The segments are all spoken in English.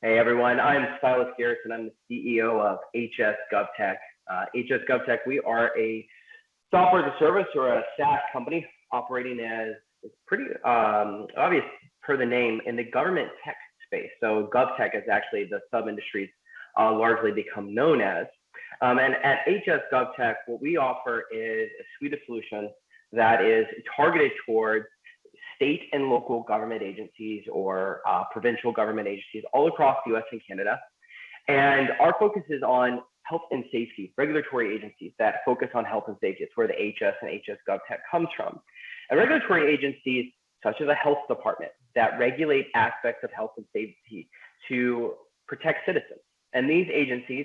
Hey everyone, I'm Silas Garrison. I'm the CEO of HS GovTech. HS GovTech, we are a software as a service or a SaaS company operating as it's pretty obvious per the name in the government tech space. So GovTech is actually the sub-industries largely become known as. And at HS GovTech, what we offer is a suite of solutions that is targeted towards state and local government agencies or provincial government agencies all across the US and Canada. And our focus is on health and safety, regulatory agencies that focus on health and safety. It's where the HS and HS GovTech comes from. And regulatory agencies such as a health department that regulate aspects of health and safety to protect citizens. And these agencies,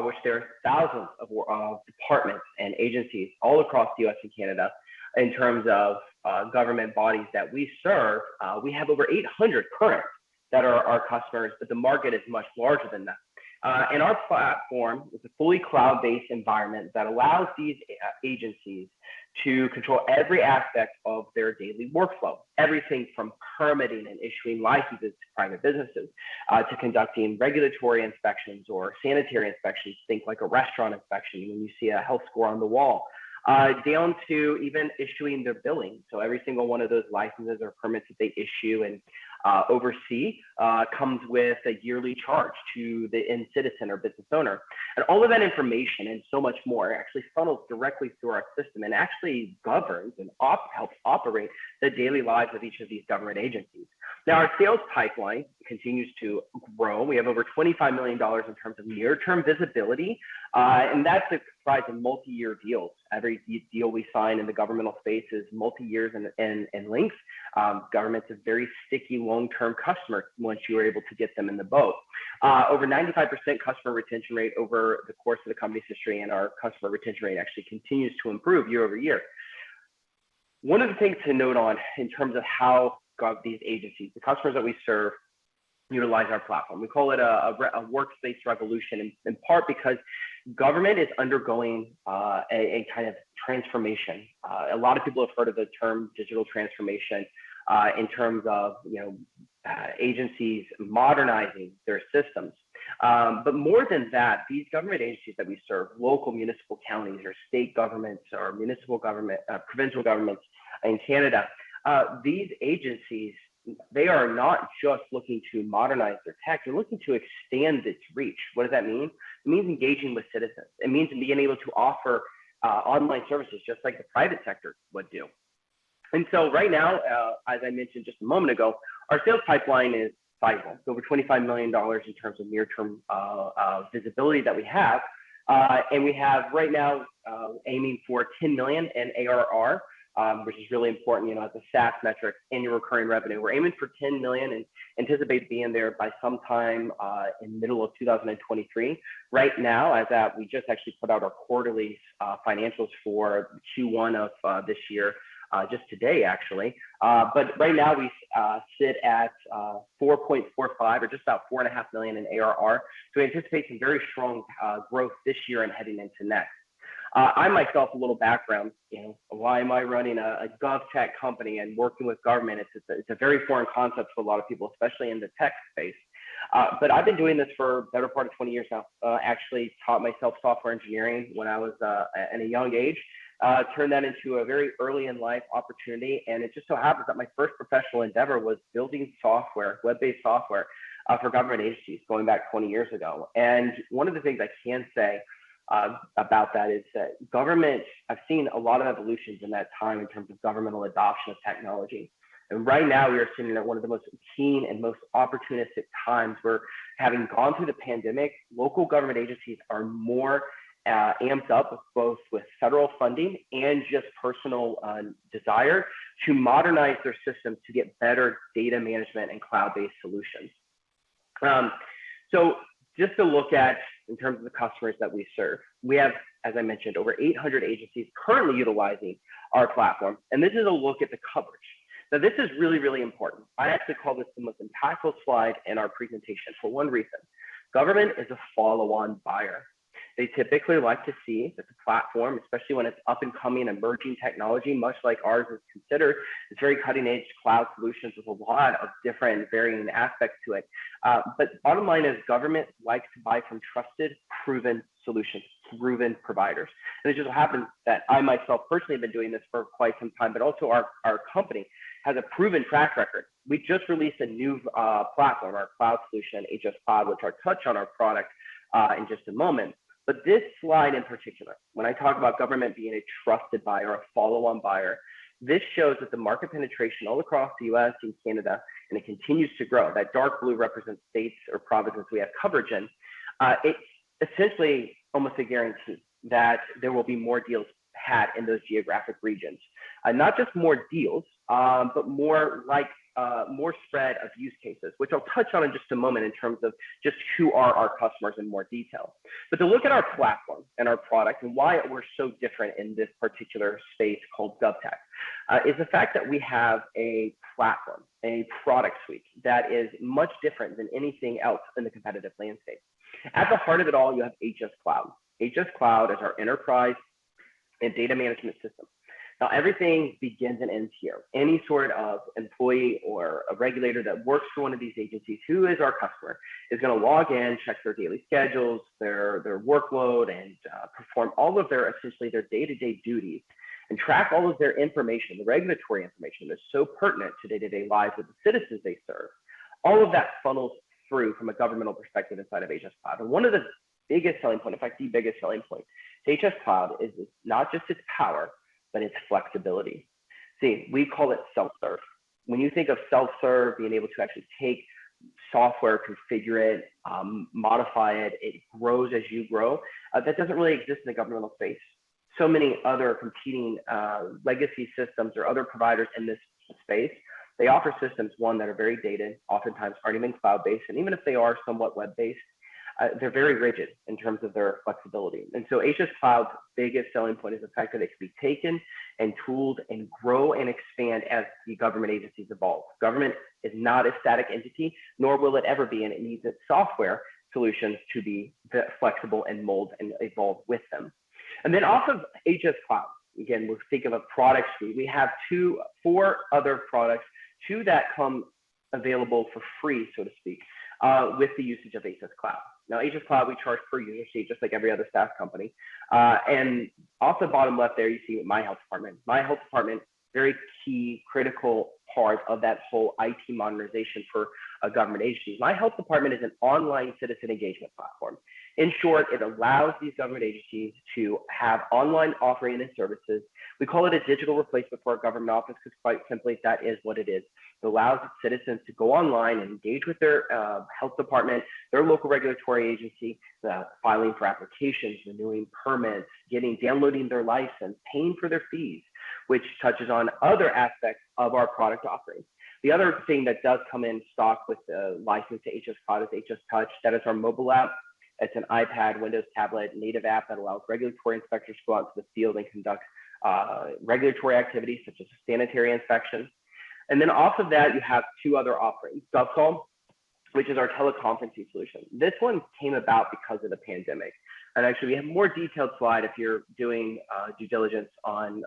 which there are thousands of departments and agencies all across the US and Canada, in terms of government bodies that we serve, we have over 800 current that are our customers, but the market is much larger than that. And our platform is a fully cloud-based environment that allows these agencies to control every aspect of their daily workflow, everything from permitting and issuing licenses to private businesses, to conducting regulatory inspections or sanitary inspections, think like a restaurant inspection when you see a health score on the wall, down to even issuing their billing. So every single one of those licenses or permits that they issue and oversee comes with a yearly charge to the end citizen or business owner. And all of that information and so much more actually funnels directly through our system and actually governs and helps operate the daily lives of each of these government agencies. Now, our sales pipeline continues to grow. We have over $25 million in terms of near-term visibility, and that's comprised of multi-year deals. Every deal we sign in the governmental space is multi-years in length. Government's a very sticky long-term customer once you are able to get them in the boat. Over 95% customer retention rate over the course of the company's history, and our customer retention rate actually continues to improve year over year. One of the things to note on in terms of how these agencies, the customers that we serve, utilize our platform. We call it a Workspace Revolution, in part because government is undergoing a kind of transformation. A lot of people have heard of the term digital transformation in terms of agencies modernizing their systems. But more than that, these government agencies that we serve, local municipal counties or state governments or municipal government, provincial governments in Canada, these agencies, they are not just looking to modernize their tech, they're looking to extend its reach. What does that mean? It means engaging with citizens. It means being able to offer online services just like the private sector would do. And so right now, as I mentioned just a moment ago, our sales pipeline is sizable. It's over $25 million in terms of near-term visibility that we have. And we have right now aiming for 10 million in ARR, which is really important, as a SaaS metric, annual recurring revenue. We're aiming for 10 million and anticipate being there by sometime in middle of 2023. Right now, we just actually put out our quarterly financials for Q1 of this year, just today actually. But right now we sit at 4.45 or just about 4.5 million in ARR. So we anticipate some very strong growth this year and heading into next. I myself, a little background, why am I running a GovTech company and working with government? It's a very foreign concept for a lot of people, especially in the tech space. But I've been doing this for a better part of 20 years now. Actually taught myself software engineering when I was at a young age. Turned that into a very early in life opportunity. And it just so happens that my first professional endeavor was building software, web-based software for government agencies going back 20 years ago. And one of the things I can say about that is that government, I've seen a lot of evolutions in that time in terms of governmental adoption of technology. And right now we are sitting at one of the most keen and most opportunistic times where, having gone through the pandemic, local government agencies are more amped up both with federal funding and just personal desire to modernize their systems to get better data management and cloud-based solutions. So just to look at in terms of the customers that we serve, we have, as I mentioned, over 800 agencies currently utilizing our platform. And this is a look at the coverage. Now, this is really, really important. I actually call this the most impactful slide in our presentation for one reason. Government is a follow-on buyer. They typically like to see that the platform, especially when it's up and coming, emerging technology, much like ours is considered, it's very cutting edge cloud solutions with a lot of different varying aspects to it. But bottom line is government likes to buy from trusted, proven solutions, proven providers. And it just happens that I myself personally have been doing this for quite some time, but also our company has a proven track record. We just released a new platform, our cloud solution, HS Cloud, which I'll touch on our product in just a moment. But this slide in particular, when I talk about government being a trusted buyer or a follow-on buyer, this shows that the market penetration all across the US and Canada, and it continues to grow. That dark blue represents states or provinces we have coverage in. It's essentially almost a guarantee that there will be more deals had in those geographic regions. Not just more deals, but more spread of use cases, which I'll touch on in just a moment in terms of just who are our customers in more detail. But to look at our platform and our product and why we're so different in this particular space called GovTech is the fact that we have a platform, a product suite that is much different than anything else in the competitive landscape. At the heart of it all, you have HS Cloud. HS Cloud is our enterprise and data management system. Now, everything begins and ends here. Any sort of employee or a regulator that works for one of these agencies, who is our customer, is going to log in, check their daily schedules, their workload, and perform all of essentially their day-to-day duties and track all of their information, the regulatory information that's so pertinent to day-to-day lives of the citizens they serve. All of that funnels through from a governmental perspective inside of HS Cloud. And one of the biggest selling point, in fact, the biggest selling point to HS Cloud is not just its power, but its flexibility. See, we call it self-serve. When you think of self-serve, being able to actually take software, configure it, modify it, it grows as you grow, that doesn't really exist in the governmental space. So many other competing legacy systems or other providers in this space, they offer systems, one, that are very dated, oftentimes aren't even cloud-based, and even if they are somewhat web-based, they're very rigid in terms of their flexibility. And so HS Cloud's biggest selling point is the fact that it can be taken and tooled and grow and expand as the government agencies evolve. Government is not a static entity, nor will it ever be, and it needs its software solutions to be flexible and mold and evolve with them. And then off of HS Cloud, again, we'll think of a product suite. We have four other products, two that come available for free, so to speak, with the usage of HS Cloud. Now, HS Cloud, we charge per user seat, just like every other SaaS company. And off the bottom left there, you see My Health Department. My Health Department, very key, critical part of that whole IT modernization for government agencies. My Health Department is an online citizen engagement platform. In short, it allows these government agencies to have online offering and services. We call it a digital replacement for our government office because quite simply, that is what it is. It allows citizens to go online and engage with their health department, their local regulatory agency, filing for applications, renewing permits, downloading their license, paying for their fees, which touches on other aspects of our product offerings. The other thing that does come in stock with the license to HS Cloud is HS Touch. That is our mobile app. It's an iPad, Windows tablet, native app that allows regulatory inspectors to go out to the field and conduct regulatory activities such as sanitary inspection. And then off of that, you have two other offerings. GovCall, which is our teleconferencing solution. This one came about because of the pandemic. And actually, we have a more detailed slide if you're doing due diligence on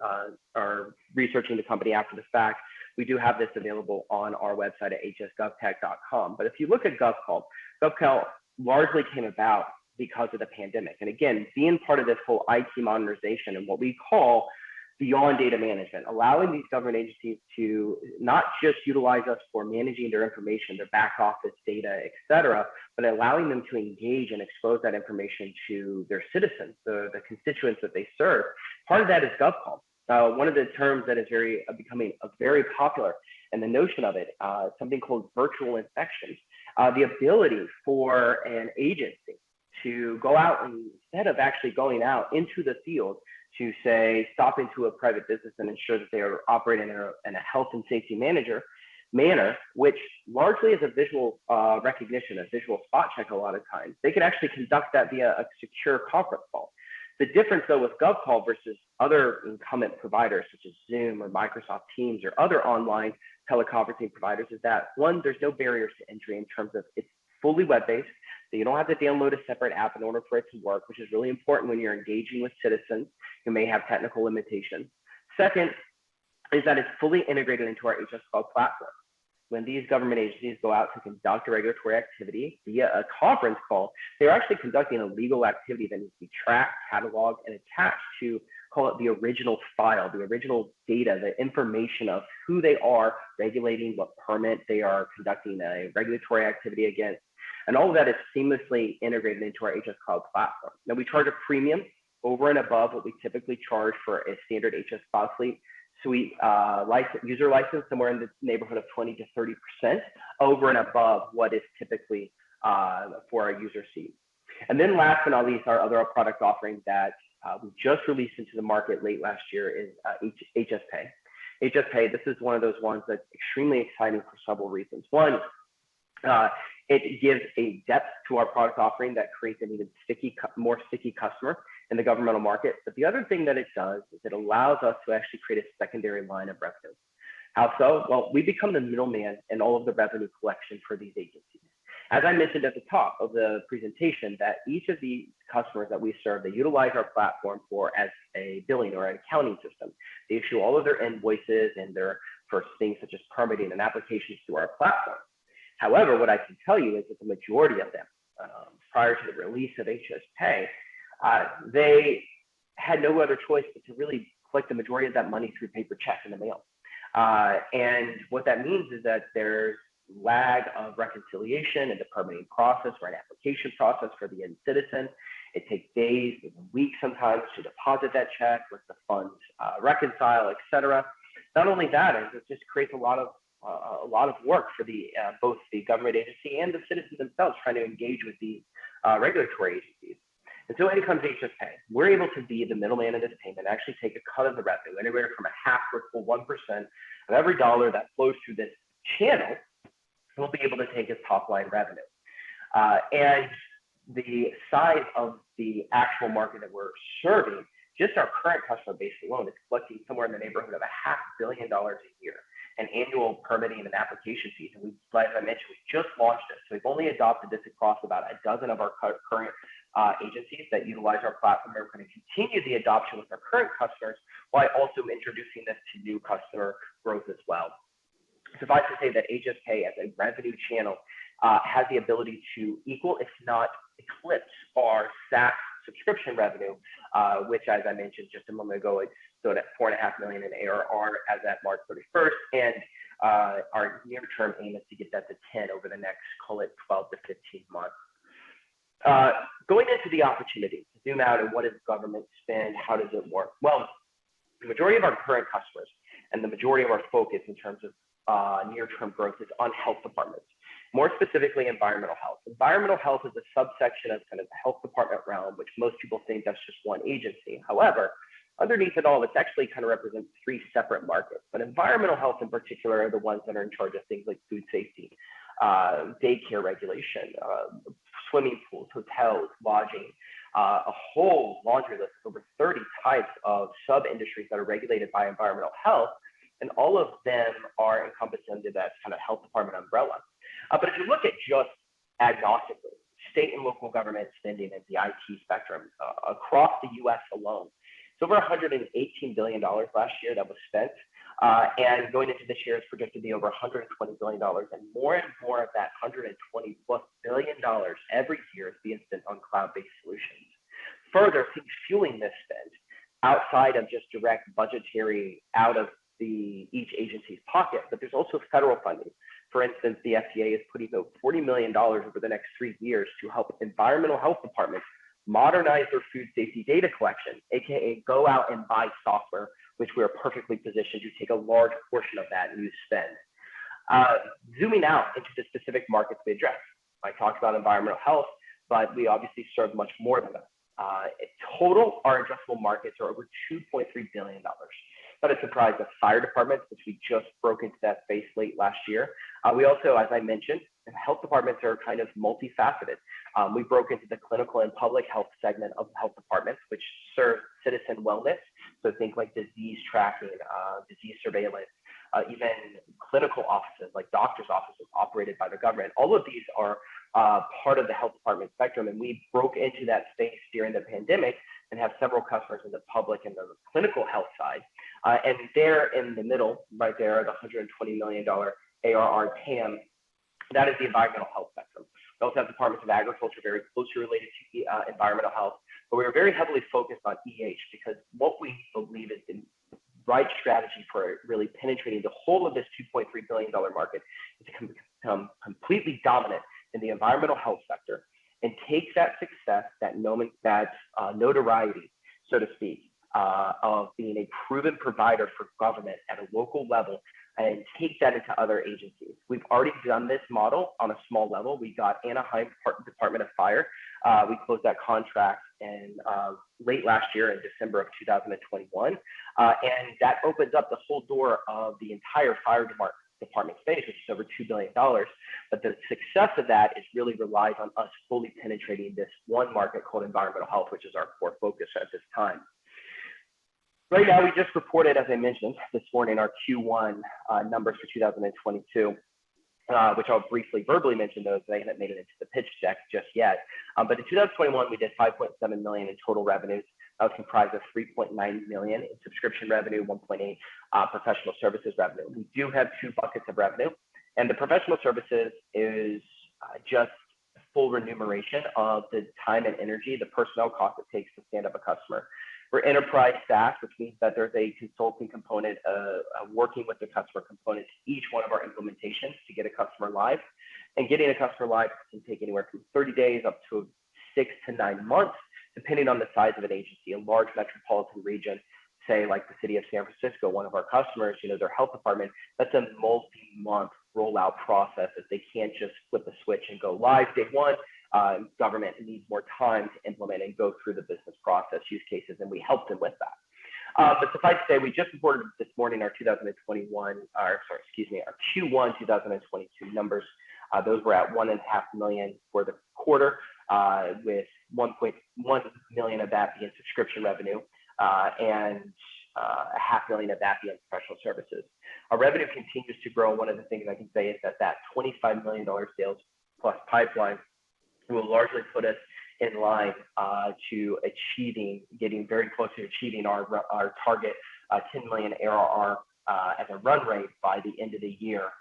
or researching the company after the fact. We do have this available on our website at hsgovtech.com. But if you look at GovCall, GovCall largely came about because of the pandemic. And again, being part of this whole IT modernization and what we call beyond data management, allowing these government agencies to not just utilize us for managing their information, their back office data, et cetera, but allowing them to engage and expose that information to their citizens, the constituents that they serve. Part of that is GovCall. One of the terms that is becoming very popular, and the notion of it, something called virtual inspections, the ability for an agency to go out and instead of actually going out into the field to say, stop into a private business and ensure that they are operating in a health and safety manner, which largely is a visual recognition, a visual spot check a lot of times. They could actually conduct that via a secure conference call. The difference though with GovCall versus other incumbent providers such as Zoom or Microsoft Teams or other online teleconferencing providers is that one, there's no barriers to entry in terms of it's fully web-based. that you don't have to download a separate app in order for it to work, which is really important when you're engaging with citizens who may have technical limitations. Second is that it's fully integrated into our HS Gov platform. When these government agencies go out to conduct a regulatory activity via a conference call, they're actually conducting a legal activity that needs to be tracked, cataloged, and attached to, call it the original file, the original data, the information of who they are regulating, what permit they are conducting a regulatory activity against. And all of that is seamlessly integrated into our HS Cloud platform. Now, we charge a premium over and above what we typically charge for a standard HS Cloud Suite user license, somewhere in the neighborhood of 20 to 30% over and above what is typically for our user seat. And then last but not least, our other product offering that we just released into the market late last year is HSPay. HSPay, this is one of those ones that's extremely exciting for several reasons. One, it gives a depth to our product offering that creates an even more sticky customer in the governmental market. But the other thing that it does is it allows us to actually create a secondary line of revenue. How so? Well, we become the middleman in all of the revenue collection for these agencies. As I mentioned at the top of the presentation, that each of the customers that we serve, they utilize our platform as a billing or an accounting system. They issue all of their invoices and for things such as permitting and applications through our platform. However, what I can tell you is that the majority of them, prior to the release of HSPay, they had no other choice but to really collect the majority of that money through paper check in the mail. And what that means is that there's lag of reconciliation in the permitting process or an application process for the end citizen. It takes days, even weeks sometimes to deposit that check, with the funds reconcile, et cetera. Not only that, it just creates a lot of work for both the government agency and the citizens themselves trying to engage with these regulatory agencies. And so when it comes to HSPay, we're able to be the middleman of this payment, actually take a cut of the revenue, anywhere from a half to a full 1% of every dollar that flows through this channel. We'll be able to take as top line revenue. And the size of the actual market that we're serving, just our current customer base alone, is collecting somewhere in the neighborhood of $500 million a year in annual permitting and application fees. And like I mentioned, we just launched this. So we've only adopted this across about a dozen of our current agencies that utilize our platform. We're going to continue the adoption with our current customers while also introducing this to new customer growth as well. Suffice to say that HSPay as a revenue channel has the ability to equal, if not eclipse, our SaaS subscription revenue, which, as I mentioned just a moment ago, it stood at $4.5 million in ARR as at March 31st. And our near-term aim is to get that to 10 over the next, call it 12 to 15 months. Going into the opportunity, to zoom out and what is government spend, how does it work? Well, the majority of our current customers and the majority of our focus in terms of near-term growth is on health departments, more specifically environmental health. Environmental health is a subsection of kind of the health department realm, which most people think that's just one agency. However, underneath it all, it's actually kind of represents three separate markets. But environmental health in particular are the ones that are in charge of things like food safety, daycare regulation, swimming pools, hotels, lodging, a whole laundry list of over 30 types of sub-industries that are regulated by environmental health. And all of them are encompassed under that kind of health department umbrella. But if you look at just agnostically, state and local government spending at the IT spectrum across the US alone, it's over $118 billion last year that was spent. And going into this year, it's projected to be over $120 billion. And more of that $120+ billion every year is being spent on cloud-based solutions. Further, things fueling this spend outside of just direct budgetary out of each agency's pocket, but there's also federal funding. For instance, the FDA is putting out $40 million over the next 3 years to help environmental health departments modernize their food safety data collection, aka go out and buy software, which we are perfectly positioned to take a large portion of that and use spend. Zooming out into the specific markets we address, I talked about environmental health, but we obviously serve much more than that. In total, our addressable markets are over $2.3 billion. Not a surprise of fire departments, which we just broke into that space late last year. We also, as I mentioned, health departments are kind of multifaceted. We broke into the clinical and public health segment of health departments, which serve citizen wellness. So think like disease tracking, disease surveillance, even clinical offices like doctors' offices operated by the government. All of these are part of the health department spectrum, and we broke into that space during the pandemic and have several customers in the public and the clinical health side. And there in the middle, right there, the $120 million ARR TAM, that is the environmental health spectrum. We also have departments of agriculture very closely related to environmental health, but we are very heavily focused on EH because what we believe is the right strategy for really penetrating the whole of this $2.3 billion market is to become completely dominant in the environmental health sector and take that success, that notoriety, so to speak, of being a proven provider for government at a local level and take that into other agencies. We've already done this model on a small level. We got Anaheim Department of Fire. We closed that contract in late last year in December of 2021. And that opens up the whole door of the entire fire department space, which is over $2 billion. But the success of that is really relies on us fully penetrating this one market called environmental health, which is our core focus at this time. Right now, we just reported, as I mentioned this morning, our Q1 numbers for 2022, which I'll briefly verbally mention those. They haven't made it into the pitch deck just yet. But in 2021, we did $5.7 million in total revenues. That was comprised of $3.9 million in subscription revenue, $1.8 professional services revenue. We do have two buckets of revenue, and the professional services is just full remuneration of the time and energy, the personnel cost it takes to stand up a customer. We're enterprise SaaS, which means that there's a consulting component, working with the customer component to each one of our implementations to get a customer live. And getting a customer live can take anywhere from 30 days up to 6 to 9 months, depending on the size of an agency. A large metropolitan region, say like the city of San Francisco, one of our customers, their health department, that's a multi-month rollout process as they can't just flip a switch and go live day one. Government needs more time to implement and go through the business process use cases, and we help them with that. But suffice to say, we just reported this morning our our Q1 2022 numbers. Those were at $1.5 million for the quarter, with $1.1 million of that being subscription revenue, and $500,000 of that being professional services. Our revenue continues to grow. One of the things I can say is that $25 million sales plus pipeline will largely put us in line to getting very close to achieving our target 10 million ARR as a run rate by the end of the year.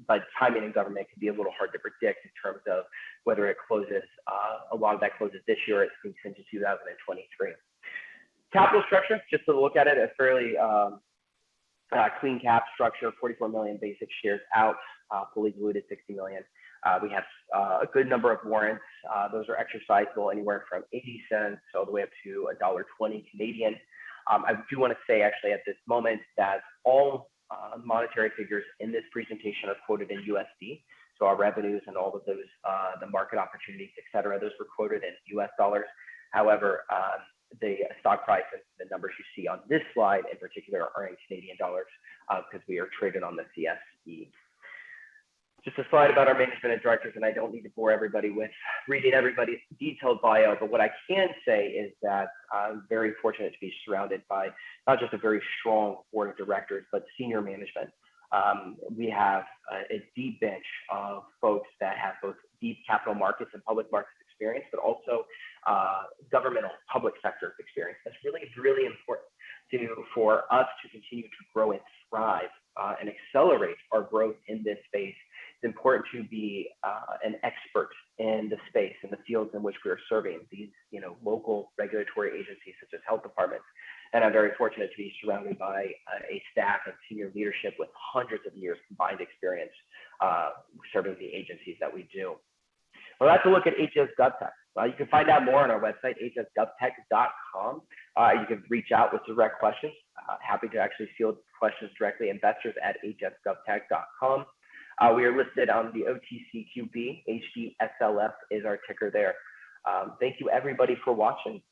But timing in government can be a little hard to predict in terms of whether it closes, a lot of that closes this year, or it sneaks into 2023. Capital structure, just to look at it, a fairly clean cap structure, 44 million basic shares out, fully diluted 60 million. We have a good number of warrants. Those are exercisable anywhere from 80 cents all the way up to $1.20 Canadian. I do want to say actually at this moment that all monetary figures in this presentation are quoted in USD. So our revenues and all of those, the market opportunities, et cetera, those were quoted in US dollars. However, the stock price and the numbers you see on this slide in particular are in Canadian dollars because we are traded on the CSE. Just a slide about our management and directors, and I don't need to bore everybody with reading everybody's detailed bio, but what I can say is that I'm very fortunate to be surrounded by not just a very strong board of directors, but senior management. We have a deep bench of folks that have both deep capital markets and public markets experience, but also governmental public sector experience. That's really, really important for us to continue to grow and thrive and accelerate our growth in this space. It's important to be an expert in the space, in the fields in which we are serving these, local regulatory agencies such as health departments. And I'm very fortunate to be surrounded by a staff and senior leadership with hundreds of years combined experience serving the agencies that we do. Well, that's a look at HS GovTech. You can find out more on our website, hsgovtech.com. You can reach out with direct questions. Happy to actually field questions directly. investors@hsgovtech.com. We are listed on the OTCQB. HDSLF is our ticker there. Thank you, everybody, for watching.